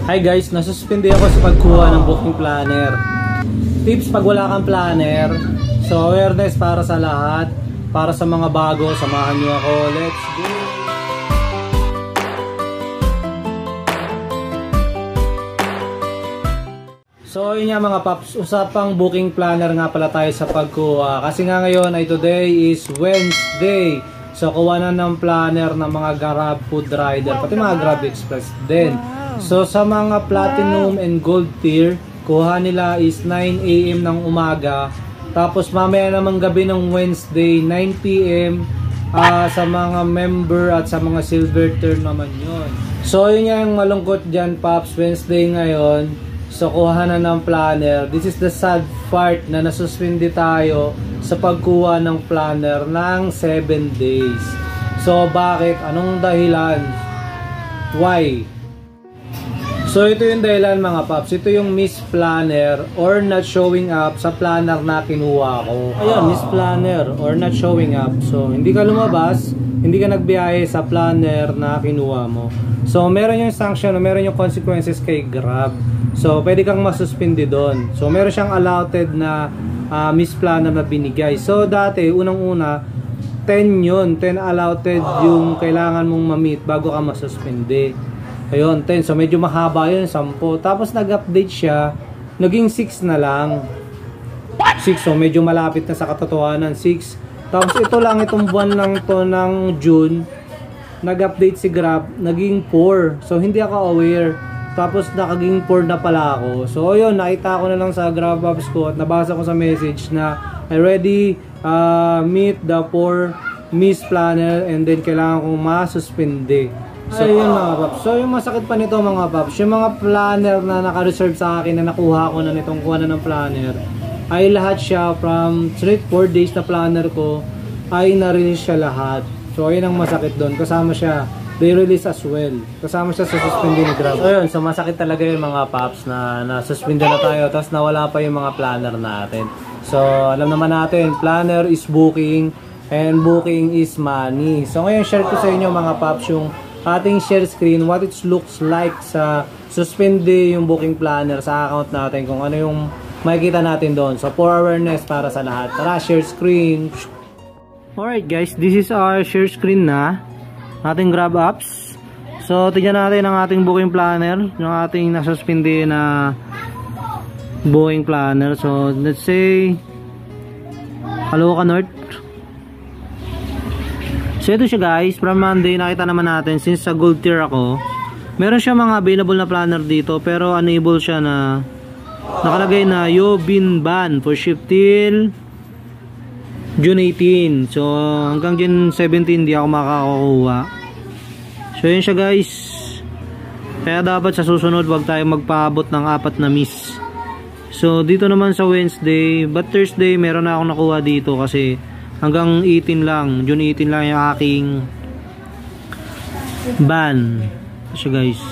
Hi guys, nasuspindi ako sa pagkuha ng booking planner. Tips pag wala kang planner. So awareness para sa lahat. Para sa mga bago, samahan nyo ako. Let's go! So yun nga mga paps, usapang booking planner nga pala tayo sa pagkuha. Kasi nga ngayon ay today is Wednesday. So kuha na ng planner ng mga Grab food rider, pati mga Grab Express din. So sa mga platinum and gold tier, kuha nila is 9 AM ng umaga. Tapos mamaya namang gabi ng Wednesday, 9 PM sa mga member at sa mga silver tier naman yun. So yun nga yung malungkot dyan Paps, Wednesday ngayon. So kuha na ng planner. This is the sad part na nasuspindi tayo sa pagkuha ng planner ng 7 days. So bakit? Anong dahilan? Why? So ito yung dahilan mga paps. Ito yung miss planner or not showing up sa planner na kinuha ko. Ayan, miss planner or not showing up. So hindi ka lumabas, hindi ka nagbiyahe sa planner na kinuha mo. So meron yung sanction, meron yung consequences kay Grab. So pwede kang masuspindi doon. So meron siyang allotted na miss planner na binigay. So dati, unang-una 10 yun, 10 allotted yung kailangan mong ma-meet bago ka masuspindi. Ayun, 10. So medyo mahaba yun, 10. Tapos nag-update siya, naging 6 na lang. 6, so medyo malapit na sa katotohanan, 6. Tapos ito lang, itong buwan lang to ng June, nag-update si Grab, naging 4. So hindi ako aware. Tapos nakaging 4 na pala ako. So ayun, nakita ko na lang sa Grab apps ko at nabasa ko sa message na I already meet the 4 miss planner and then kailangan kong masuspindi. So yun mga paps. So yung masakit pa nito mga paps, yung mga planner na naka-reserve sa akin na nakuha ko na nitong kuha na ng planner, ay lahat siya from 4 days na planner ko ay na-release siya lahat. So ayun ang masakit doon. Kasama siya, they release as well. Kasama siya sa suspended ni Grab. So yun, so masakit talaga yung mga paps na na-suspended na tayo tapos nawala pa yung mga planner natin. So alam naman natin, planner is booking and booking is money. So ngayon share ko sa inyo mga paps yung ating share screen, what it looks like sa suspende yung booking planner sa account natin, kung ano yung makikita natin doon. So for awareness para sa lahat, tara share screen. Alright guys, this is our share screen na ating Grab apps. So tignan natin ang ating booking planner, yung ating nasuspende na booking planner. So let's say Caloocan North. So ito siya guys, from Monday nakita naman natin, since sa gold tier ako, meron siya mga available na planner dito pero unable siya na nakalagay na you've been banned for shift till June 18. So hanggang June 17 di ako makakakuha. So yun siya guys. Kaya dapat sa susunod wag tayo magpaabot ng 4 na miss. So dito naman sa Wednesday, but Thursday meron na akong nakuha dito kasi hanggang 18 lang, June 18 lang yung aking ban. So guys,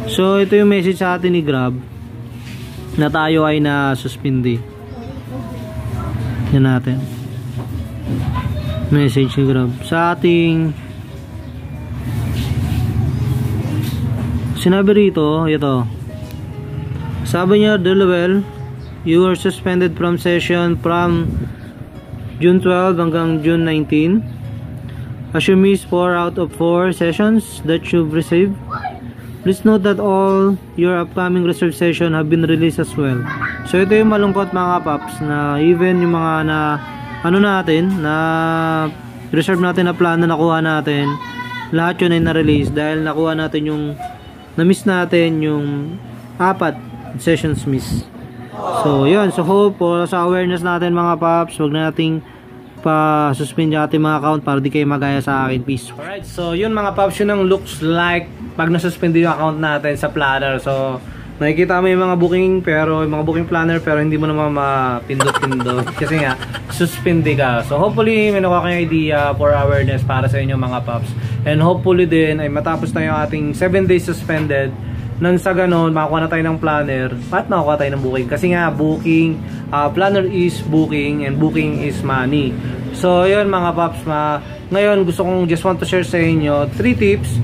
so ito yung message sa atin ni Grab na tayo ay na-suspindi. Yan natin message ni Grab sa ating sinabi rito. Ito sabi niya, Delaware, you are suspended from session from June 12 hanggang June 19 as you miss 4 out of 4 sessions that you've received. Please note that all your upcoming reserve session have been released as well. So ito yung malungkot mga paps, na even yung mga na ano natin na reserve natin na plan na nakuha natin, lahat yun ay na-release dahil nakuha natin yung na-miss natin yung 4 sessions miss. So yun, so hope sa awareness natin mga paps, wag na nating pa-suspend yung ating mga account para di kayo magaya sa akin, peace. Alright, so yun mga paps, yun ang looks like pag nasuspend yung account natin sa planner. So nakikita mo yung mga booking planner pero hindi mo naman mapindot-pindot kasi nga suspende ka. So hopefully may nakuha kayong idea for awareness para sa inyo mga paps, and hopefully din ay matapos na yung ating 7 days suspended. Nang sa ganon, makakuha na tayo ng planner at makakuha tayo ng booking. Kasi nga, booking, planner is booking and booking is money. So, yun mga paps, ngayon gusto kong just want to share sa inyo 3 tips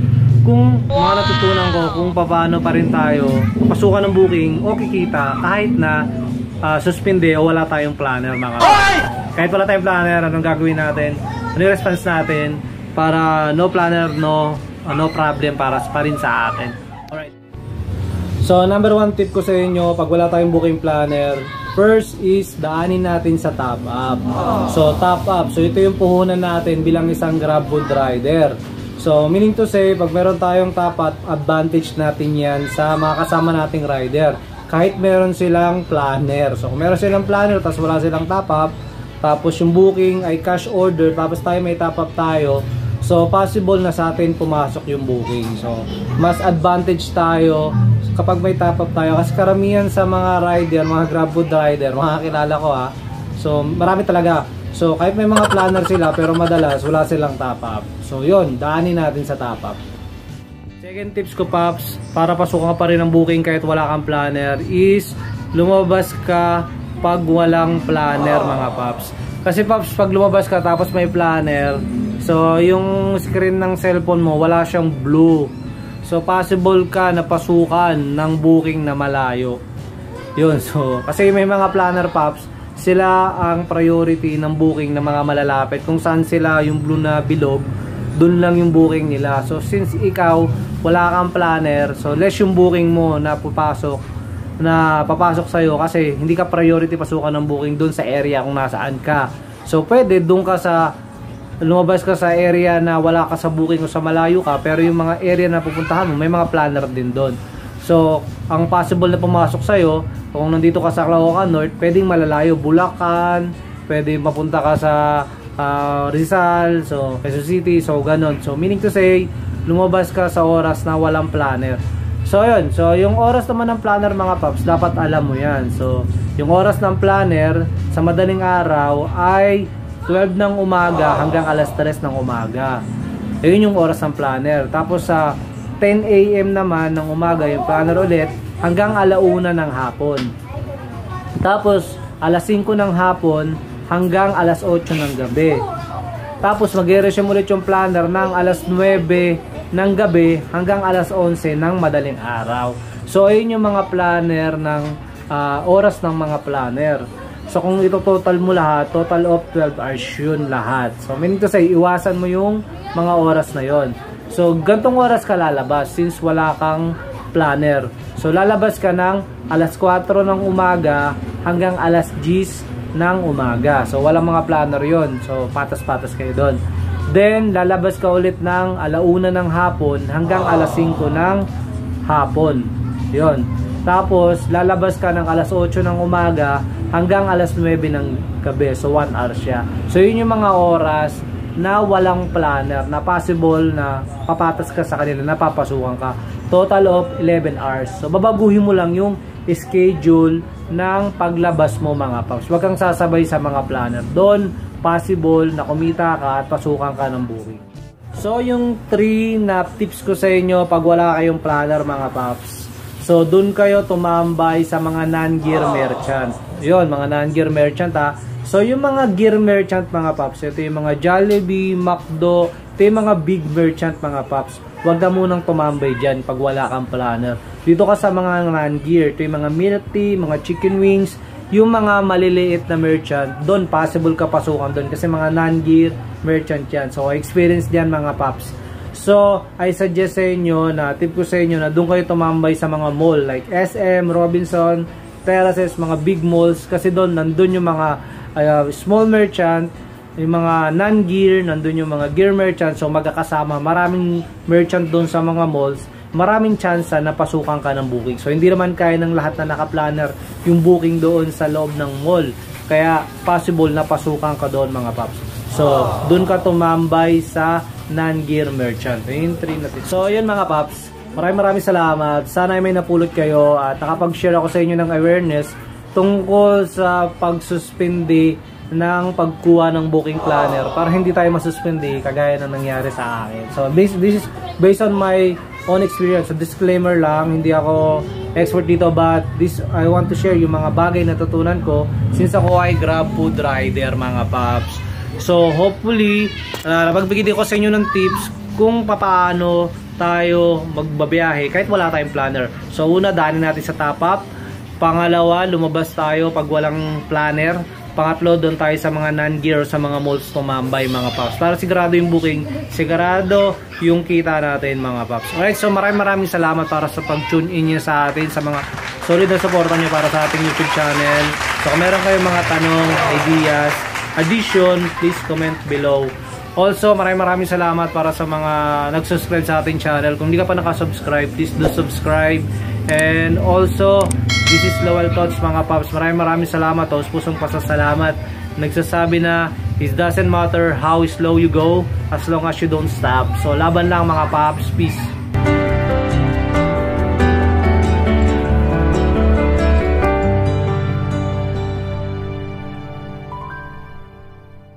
kung mga natutunan ko kung paano pa rin tayo pasukan ng booking o kikita kahit na suspende o wala tayong planner mga kapatid. Kahit wala tayong planner, anong gagawin natin? Ano yung response natin para no planner, no problem para pa rin sa akin. Alright. So number 1 tip ko sa inyo pag wala tayong booking planner, first is daanin natin sa top up. So top up, so ito yung puhunan natin bilang isang Grab food rider. So meaning to say, pag meron tayong top up, advantage natin yan sa mga kasama nating rider. Kahit meron silang planner. So kung meron silang planner tapos wala silang top up, tapos yung booking ay cash order, tapos tayo may top up tayo, so possible na sa atin pumasok yung booking. So mas advantage tayo kapag may top up tayo, kasi karamihan sa mga rider, mga Grab food rider, mga kilala ko so marami talaga. So kahit may mga planner sila pero madalas wala silang top up. So yun, daanin natin sa top up. Second tips ko, Paps, para pasukan ka pa rin ang booking kahit wala kang planner, is lumabas ka pag walang planner mga Paps. Kasi Paps, pag lumabas ka tapos may planner, so yung screen ng cellphone mo wala siyang blue. So possible ka na pasukan ng booking na malayo. Yun, so kasi may mga planner Paps, sila ang priority ng booking ng mga malalapit. Kung saan sila yung blue na bilog, dun lang yung booking nila. So since ikaw wala kang planner, so less yung booking mo na papasok sa'yo kasi hindi ka priority pasukan ng booking dun sa area kung nasaan ka. So pwede dun ka lumabas ka sa area na wala ka sa booking o sa malayo ka, pero yung mga area na pupuntahan mo may mga planner din dun. So ang possible na pumasok sa'yo, kung nandito ka sa Caloocan North, pwedeng malalayo, Bulacan, pwede mapunta ka sa Rizal, so Quezon City, so ganon. So meaning to say, lumabas ka sa oras na walang planner. So yun, so yung oras naman ng planner mga Paps, dapat alam mo yan. So yung oras ng planner sa madaling araw ay 12 ng umaga hanggang alas 3 ng umaga. Ayun yung oras ng planner. Tapos sa 10 AM naman ng umaga yung planner ulit hanggang alauna ng hapon. Tapos alas 5 ng hapon hanggang alas 8 ng gabi. Tapos mag-resume ulit yung planner ng alas 9 ng gabi hanggang alas 11 ng madaling araw. So ayun yung mga planner ng oras ng mga planner. So kung ito total mo lahat, total of 12 hours yun lahat. So meaning to say, iwasan mo yung mga oras na yon. So gantong oras ka lalabas since wala kang planner. So lalabas ka ng alas 4 ng umaga hanggang alas 10 ng umaga. So walang mga planner yon. So patas-patas kayo doon. Then lalabas ka ulit ng alauna ng hapon hanggang alas 5 ng hapon. Yon. Tapos lalabas ka ng alas 8 ng umaga hanggang alas 9 ng gabi. So 1 hour siya. So yun yung mga oras na walang planner, na possible na papatas ka sa kanila, napapasukan ka. Total of 11 hours. So babaguhin mo lang yung schedule ng paglabas mo mga Paps. Huwag kang sasabay sa mga planner. Doon possible na kumita ka at pasukan ka ng booking. So yung 3 na tips ko sa inyo pag wala kayong planner mga Paps. So doon kayo tumambay sa mga non-gear merchant. Yun, mga non-gear merchant So yung mga gear merchant mga Paps, ito yung mga Jollibee, McDo, ito yung mga big merchant mga Paps. Huwag ka munang tumambay dyan pag wala kang planner. Dito ka sa mga non-gear, ito yung mga milk tea, mga chicken wings, yung mga maliliit na merchant, doon possible ka pasukan doon kasi mga non-gear merchant yan. So experience dyan mga Paps. So I suggest sa inyo na, tip ko sa inyo na doon kayo tumambay sa mga mall like SM, Robinson, Terraces, mga big malls, kasi doon nandun yung mga small merchant, yung mga non-gear, nandun yung mga gear merchant. So magkakasama, maraming merchant doon sa mga malls, maraming chance na pasukan ka ng booking. So hindi naman kaya ng lahat na naka-planner yung booking doon sa loob ng mall, kaya possible na pasukan ka doon mga Paps. So doon ka tumambay sa non-gear merchant. Yung 3 natin. So yun mga Paps, maraming salamat. Sana ay may napulot kayo at nakapag-share ako sa inyo ng awareness tungkol sa pagsuspindi ng pagkuha ng booking planner para hindi tayo masuspindi kagaya na nangyari sa akin. So this is based on my own experience. So disclaimer lang, hindi ako expert dito, but I want to share yung mga bagay na natutunan ko since ako ay Grab food rider mga Paps. So hopefully napagbigay ko sa inyo ng tips kung paano tayo magbabiyahe kahit wala tayong planner. So una, daanin natin sa top up. Pangalawa, lumabas tayo pag walang planner. Pangatlo, doon tayo sa mga non-gear, sa mga malls tumambay mga paps. Para sigurado yung booking, sigurado yung kita natin mga paps. Alright, so maraming salamat para sa pag-tune in nyo sa atin, sa mga solid na supportan nyo para sa ating YouTube channel. So kung meron kayong mga tanong, ideas, addition, please comment below. Also, maraming salamat para sa mga nag-subscribe sa ating channel. Kung hindi ka pa nakasubscribe, please do subscribe. And also, this is Lowell Thoughts mga paps. Maraming salamat. Pusong pasasalamat. Nagsasabi na, it doesn't matter how slow you go as long as you don't stop. So, laban lang mga paps. Peace.